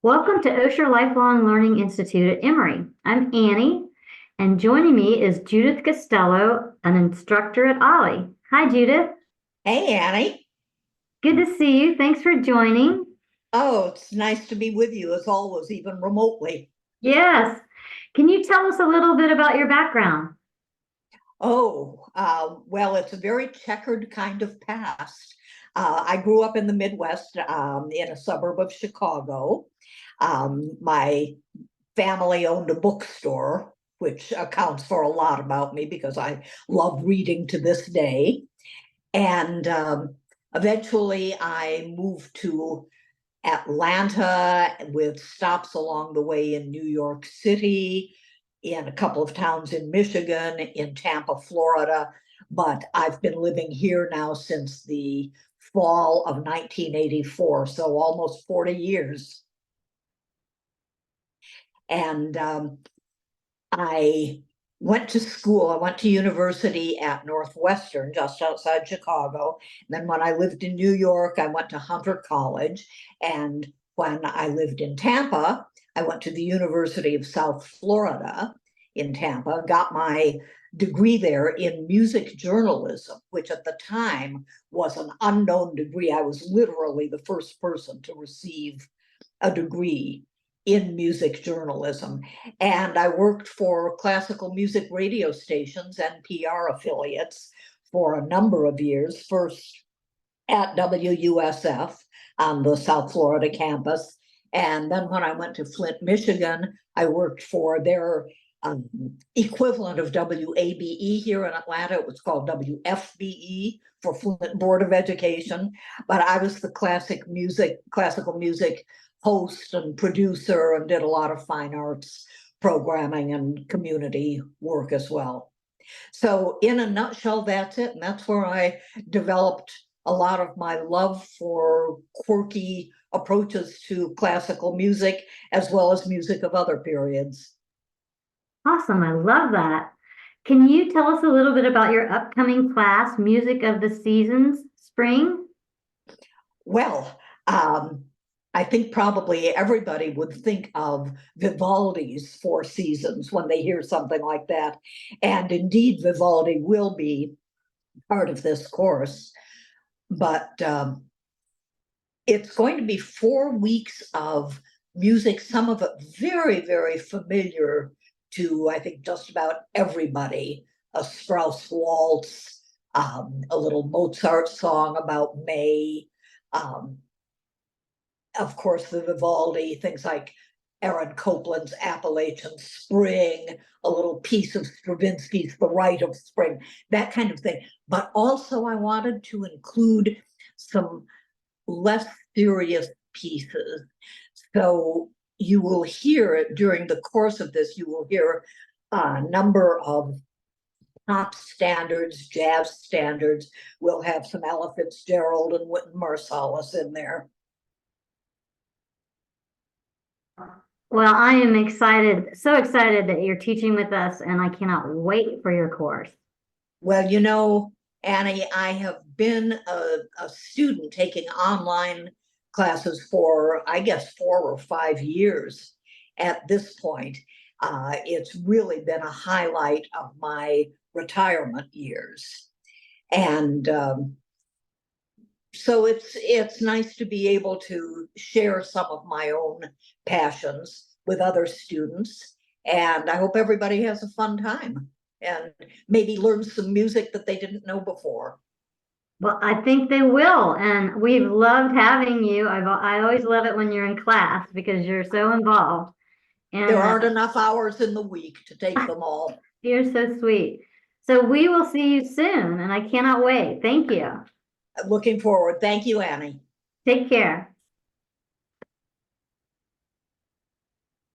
Welcome to Osher Lifelong Learning Institute at Emory. I'm Annie, and joining me is Judith Costello, an instructor at OLLI. Hi, Judith. Hey, Annie. Good to see you. Thanks for joining. Oh, it's nice to be with you as always, even remotely. Yes. Can you tell us a little bit about your background? Well, it's a very checkered kind of past. I grew up in the Midwest, in a suburb of Chicago. My family owned a bookstore, which accounts for a lot about me because I love reading to this day. And eventually I moved to Atlanta with stops along the way in New York City, in a couple of towns in Michigan, in Tampa, Florida. But I've been living here now since the fall of 1984, so almost 40 years. And I went to school. I went to university at Northwestern, just outside Chicago. And then when I lived in New York, I went to Hunter College. And when I lived in Tampa, I went to the University of South Florida in Tampa, got my degree there in music journalism, which at the time was an unknown degree. I was literally the first person to receive a degree in music journalism. And I worked for classical music radio stations and PR affiliates for a number of years, first at WUSF on the South Florida campus. And then when I went to Flint, Michigan, I worked for their equivalent of WABE here in Atlanta. It was called WFBE for Flint Board of Education. But I was the classical music host and producer and did a lot of fine arts programming and community work as well. So in a nutshell, that's it. And that's where I developed a lot of my love for quirky approaches to classical music, as well as music of other periods. Awesome. I love that. Can you tell us a little bit about your upcoming class, Music of the Seasons, Spring? Well, I think probably everybody would think of Vivaldi's Four Seasons when they hear something like that. And indeed, Vivaldi will be part of this course. But it's going to be 4 weeks of music, some of it very, very familiar to, I think, just about everybody. A Strauss waltz, a little Mozart song about May, um, of course, the Vivaldi, things like Aaron Copland's Appalachian Spring, a little piece of Stravinsky's The Rite of Spring, that kind of thing. But also, I wanted to include some less serious pieces. So you will hear during the course of this, you will hear a number of pop standards, jazz standards. We'll have some Ella Fitzgerald and Wynton Marsalis in there. Well, I am excited, so excited that you're teaching with us, and I cannot wait for your course. Well, Annie, I have been a student taking online classes for, I guess, 4 or 5 years at this point. It's really been a highlight of my retirement years. And so it's nice to be able to share some of my own passions with other students. And I hope everybody has a fun time and maybe learn some music that they didn't know before. Well, I think they will, and we've loved having you. I always love it when you're in class because you're so involved. And There aren't enough hours in the week to take them all. you're so sweet. So we will see you soon, and I cannot wait. Thank you. Looking forward. Thank you, Annie. Take care.